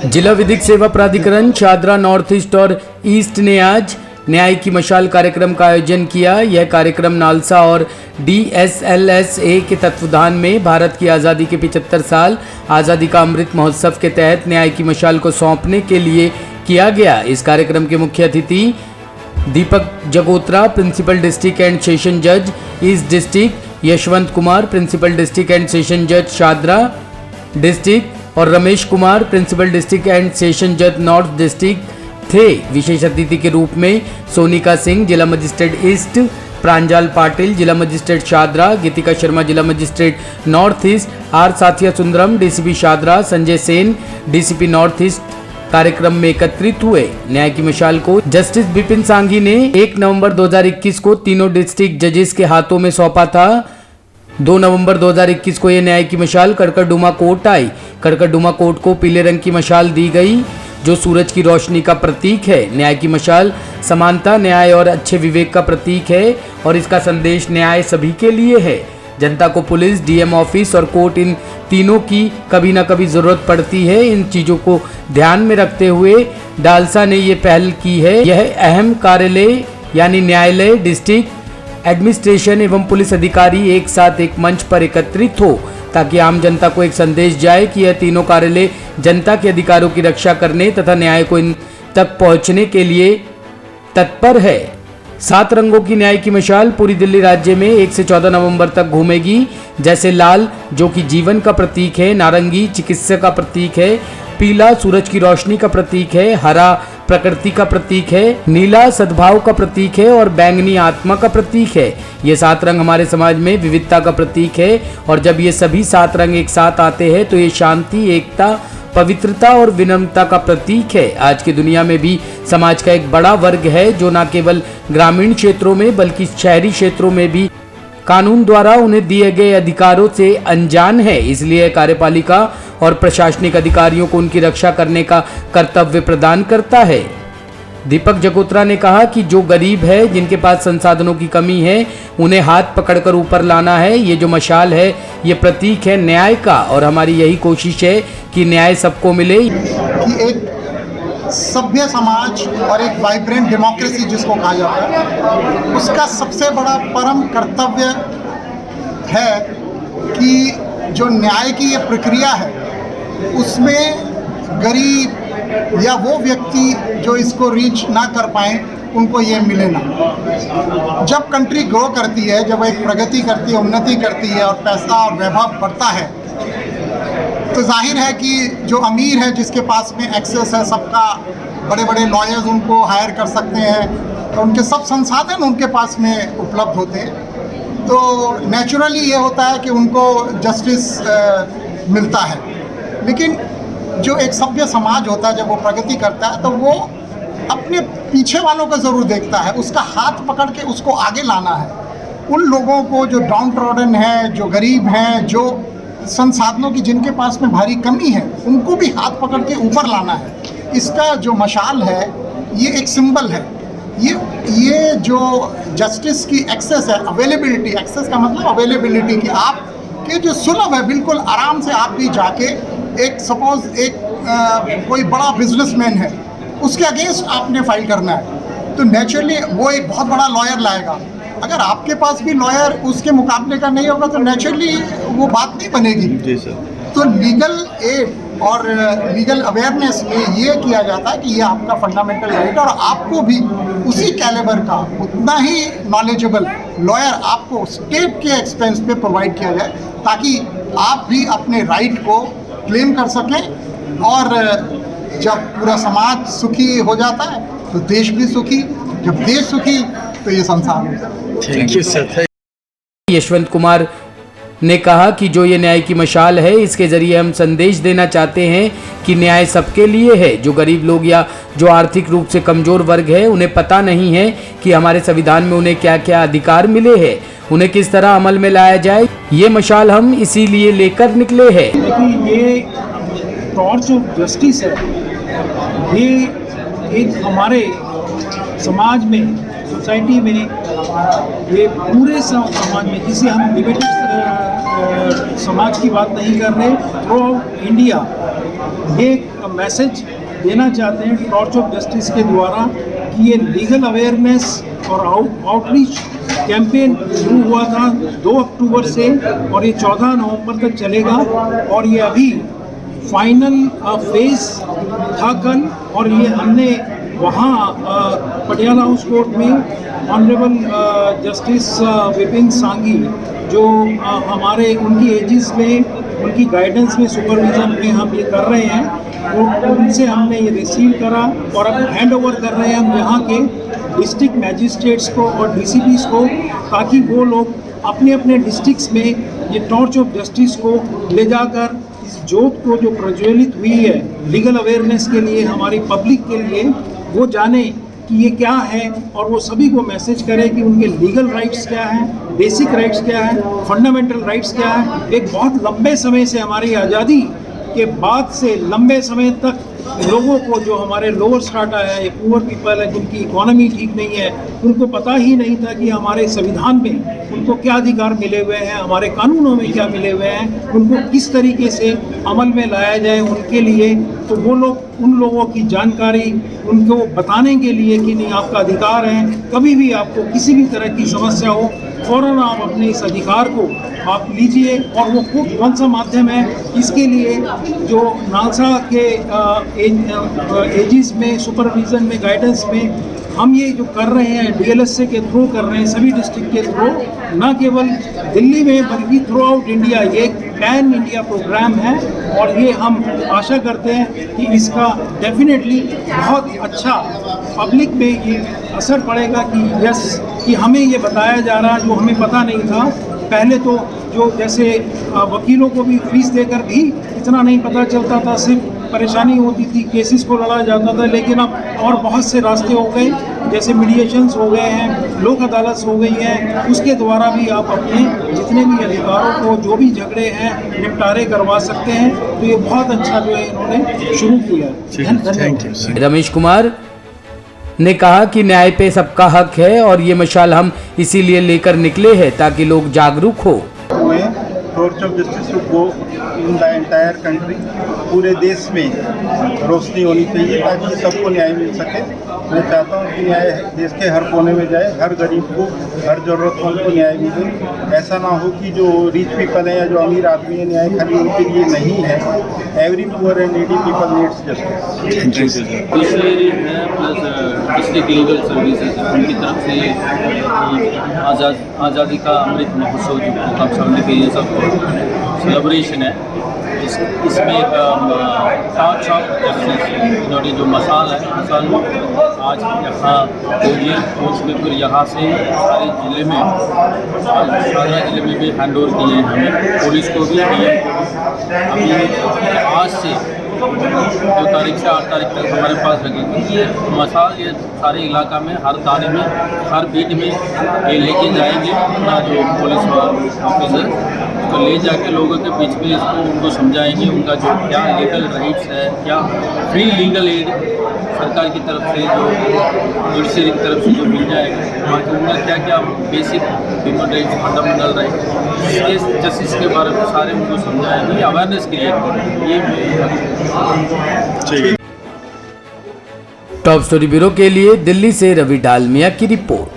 जिला विधिक सेवा प्राधिकरण शादरा नॉर्थ ईस्ट और ईस्ट ने आज न्याय की मशाल कार्यक्रम का आयोजन किया। यह कार्यक्रम नालसा और DSLSA के तत्वावधान में भारत की आज़ादी के 75 साल आज़ादी का अमृत महोत्सव के तहत न्याय की मशाल को सौंपने के लिए किया गया। इस कार्यक्रम के मुख्य अतिथि Deepak Jagotra, principal district and session जज east district, Yashwant Kumar, principal district and session जज शादरा डिस्ट्रिक्ट और Ramesh Kumar, principal district and session जज नॉर्थ डिस्ट्रिक्ट थे। विशेष अतिथि के रूप में सोनिका सिंह, जिला मजिस्ट्रेट ईस्ट, प्रांजल पाटिल, जिला मजिस्ट्रेट शादरा, गीतिका शर्मा, जिला magistrate north east, R Sathiya Sundaram, DCP Shahdara, Sanjay Sen, DCP north east कार्यक्रम में एकत्रित हुए। न्याय की मशाल को जस्टिस विपिन सांघी ने 1 नवंबर 2021 को तीनों डिस्ट्रिक्ट जजेस के हाथों में सौंपा था। 2 नवंबर 2021 को यह न्याय की मशाल कड़कड़डुमा कोर्ट आई। कड़कड़डुमा कोर्ट को पीले रंग की मशाल दी गई जो सूरज की रोशनी का प्रतीक है। न्याय की मशाल समानता, न्याय और अच्छे विवेक का प्रतीक है और इसका संदेश न्याय सभी के लिए है। जनता को पुलिस, DM ऑफिस और कोर्ट, इन तीनों की कभी ना कभी ज़रूरत पड़ती है। इन चीज़ों को ध्यान में रखते हुए डालसा ने ये पहल की है। यह अहम कार्यालय यानी न्यायालय, डिस्ट्रिक्ट एडमिनिस्ट्रेशन एवं पुलिस अधिकारी एक साथ एक मंच पर एकत्रित हो ताकि आम जनता को एक संदेश जाए कि यह तीनों कार्यालय जनता के अधिकारों की रक्षा करने तथा न्याय को इन तक पहुंचने के लिए तत्पर है। 7 रंगों की न्याय की मशाल पूरी दिल्ली राज्य में 1 से 14 नवंबर तक घूमेगी। जैसे लाल जो कि जीवन का प्रतीक है, नारंगी चिकित्सा का प्रतीक है, पीला सूरज की रोशनी का प्रतीक है, हरा प्रकृति का प्रतीक है, नीला सद्भाव का प्रतीक है और बैंगनी आत्मा का प्रतीक है। ये 7 रंग हमारे समाज में विविधता का प्रतीक है और जब ये सभी 7 रंग एक साथ आते हैं तो ये शांति, एकता, पवित्रता और विनम्रता का प्रतीक है। आज की दुनिया में भी समाज का एक बड़ा वर्ग है जो न केवल ग्रामीण क्षेत्रों में बल्कि शहरी क्षेत्रों में भी कानून द्वारा उन्हें दिए गए अधिकारों से अनजान है। इसलिए कार्यपालिका और प्रशासनिक अधिकारियों को उनकी रक्षा करने का कर्तव्य प्रदान करता है। दीपक जगोत्रा ने कहा कि जो गरीब है, जिनके पास संसाधनों की कमी है, उन्हें हाथ पकड़कर ऊपर लाना है। ये जो मशाल है ये प्रतीक है न्याय का और हमारी यही कोशिश है कि न्याय सबको मिले। कि एक सभ्य समाज और एक वाइब्रेंट डेमोक्रेसी जिसको कहा जाता है, उसका सबसे बड़ा परम कर्तव्य है कि जो न्याय की ये प्रक्रिया है उसमें गरीब या वो व्यक्ति जो इसको रीच ना कर पाए उनको ये मिले ना। जब कंट्री ग्रो करती है, जब एक प्रगति करती है, उन्नति करती है और पैसा और वैभव बढ़ता है तो जाहिर है कि जो अमीर है, जिसके पास में एक्सेस है सबका, बड़े बड़े लॉयर्स उनको हायर कर सकते हैं तो उनके सब संसाधन उनके पास में उपलब्ध होते हैं तो नेचुरली ये होता है कि उनको जस्टिस मिलता है। लेकिन जो एक सभ्य समाज होता है, जब वो प्रगति करता है तो वो अपने पीछे वालों को ज़रूर देखता है, उसका हाथ पकड़ के उसको आगे लाना है। उन लोगों को जो डाउन ट्रॉडन है, जो गरीब हैं, जो संसाधनों की जिनके पास में भारी कमी है, उनको भी हाथ पकड़ के ऊपर लाना है। इसका जो मशाल है ये एक सिंबल है। ये जो जस्टिस की एक्सेस है, अवेलेबिलिटी, एक्सेस का मतलब अवेलेबिलिटी, कि आपके जो सुलभ है बिल्कुल आराम से आप भी जाके एक सपोज एक कोई बड़ा बिजनेसमैन है उसके अगेंस्ट आपने फाइल करना है तो नेचुरली वो एक बहुत बड़ा लॉयर लाएगा। अगर आपके पास भी लॉयर उसके मुकाबले का नहीं होगा तो नेचुरली वो बात नहीं बनेगी। जी सर। तो लीगल एड और लीगल अवेयरनेस में ये किया जाता है कि ये आपका फंडामेंटल राइट है और आपको भी उसी कैलिबर का उतना ही नॉलेजेबल लॉयर आपको स्टेट के एक्सपेंस पे प्रोवाइड किया जाए ताकि आप भी अपने राइट को क्लेम कर सकें। और जब पूरा समाज सुखी हो जाता है तो देश भी सुखी, जब देश सुखी तो ये संसार में। Thank you sir. Yashwant Kumar ने कहा कि जो ये न्याय की मशाल है इसके जरिए हम संदेश देना चाहते हैं कि न्याय सबके लिए है। जो गरीब लोग या जो आर्थिक रूप से कमजोर वर्ग है उन्हें पता नहीं है कि हमारे संविधान में उन्हें क्या क्या अधिकार मिले हैं, उन्हें किस तरह अमल में लाया जाए। ये मशाल हम इसीलिए लेकर निकले हैं। ये टॉर्च ऑफ जस्टिस है, ये एक हमारे समाज में, सोसाइटी में, ये पूरे समाज में, जिसे हम डिबेटिव समाज की बात नहीं कर रहे, थ्रू आउट इंडिया ये एक मैसेज देना चाहते हैं टॉर्च ऑफ जस्टिस के द्वारा कि ये लीगल अवेयरनेस और आउटरीच कैंपेन शुरू हुआ था 2 अक्टूबर से और ये 14 नवंबर तक चलेगा और ये अभी फाइनल फेज था कल और ये हमने वहाँ पटियाला हाउस कोर्ट में ऑनरेबल जस्टिस विपिन सांघी जो हमारे उनकी एजेस में उनकी गाइडेंस में सुपरविजन में हम ये कर रहे हैं उनसे हमने ये रिसीव करा और अब हैंड ओवर कर रहे हैं हम यहाँ के डिस्ट्रिक्ट मैजिस्ट्रेट्स को और डीसीपीस को ताकि वो लोग अपने अपने डिस्ट्रिक्ट्स में ये टॉर्च ऑफ जस्टिस को ले जाकर इस जोत को जो प्रज्वलित हुई है लीगल अवेयरनेस के लिए हमारी पब्लिक के लिए वो जाने कि ये क्या है और वो सभी को मैसेज करें कि उनके लीगल राइट्स क्या हैं, बेसिक राइट्स क्या हैं, फंडामेंटल राइट्स क्या हैं। एक बहुत लंबे समय से हमारी आज़ादी के बाद से लंबे समय तक लोगों को जो हमारे लोअर स्ट्राटा है ये पुअर पीपल है जिनकी इकोनॉमी ठीक नहीं है उनको पता ही नहीं था कि हमारे संविधान में उनको क्या अधिकार मिले हुए हैं, हमारे कानूनों में क्या मिले हुए हैं, उनको किस तरीके से अमल में लाया जाए उनके लिए। तो वो लोग उन लोगों की जानकारी उनको बताने के लिए कि नहीं आपका अधिकार है, कभी भी आपको किसी भी तरह की समस्या हो फ़ौरन आप अपने इस अधिकार को आप लीजिए और वो कौन सा माध्यम है इसके लिए जो नालसा के एजिस में सुपरविज़न में गाइडेंस में हम ये जो कर रहे हैं डीएलएसए के थ्रू कर रहे हैं सभी डिस्ट्रिक्ट के थ्रू, न केवल दिल्ली में बल्कि थ्रू आउट इंडिया ये एक पैन इंडिया प्रोग्राम है और ये हम आशा करते हैं कि इसका डेफिनेटली बहुत अच्छा पब्लिक में ये असर पड़ेगा कि यस कि हमें ये बताया जा रहा जो हमें पता नहीं था। पहले तो जो जैसे वकीलों को भी फीस देकर भी इतना नहीं पता चलता था, सिर्फ परेशानी होती थी, केसेस को लड़ा जाता था, लेकिन अब और बहुत से रास्ते हो गए जैसे मीडिएशंस हो गए हैं, लोक अदालत हो गई हैं, उसके द्वारा भी आप अपने जितने भी अधिकारों को जो भी झगड़े हैं निपटारे करवा सकते हैं। तो ये बहुत अच्छा जो है इन्होंने शुरू किया। धन्यवाद। रमेश कुमार ने कहा कि न्याय पे सबका हक है और ये मशाल हम इसीलिए लेकर निकले हैं ताकि लोग जागरूक हो। टॉर्च ऑफ जस्टिस को इन द एंटायर कंट्री पूरे देश में रोशनी होनी चाहिए ताकि सबको न्याय मिल सके। मैं चाहता हूँ कि न्याय देश के हर कोने में जाए, हर गरीब को, हर ज़रूरतमंद को न्याय मिले। ऐसा ना हो कि जो रिच पीपल है या जो अमीर आदमी है न्याय खाली उनके लिए नहीं है। Every poor and needy people needs justice. Plus district legal services उनकी तरफ से आज़ादी का अमृत महोत्सव जो प्रोग्राम चलने के ये सब सेलिब्रेशन है। इसमें टॉर्च ऑफ जस्टिस इन्होंने जो मसाल है मसाल आज यहाँ कोच में फिर यहाँ से सारे ज़िले में आज शादरा ज़िले में भी हैंड ओवर किए हैं हमें, पुलिस को भी दिए। अभी आज से 2 तारीख से 8 तारीख तक हमारे पास लगेगी। ये मसाल ये सारे इलाका में हर थाने में हर बीट में ये लेके जाएंगे अपना जो पुलिस ऑफिसर तो ले जाके लोगों के बीच में इसको उनको समझाएंगे उनका जो क्या लीगल राइट्स है, क्या फ्री लीगल एड सरकार की तरफ से जो जुडिशरी की तरफ से जो मिल जाएगा वहाँ के उनका क्या क्या basic human rights fundamental rights justice के बारे में सारे उनको समझाएंगे, अवेयरनेस क्रिएट करेंगे। ये टॉप स्टोरी ब्यूरो के लिए दिल्ली से रवि डालमिया की रिपोर्ट।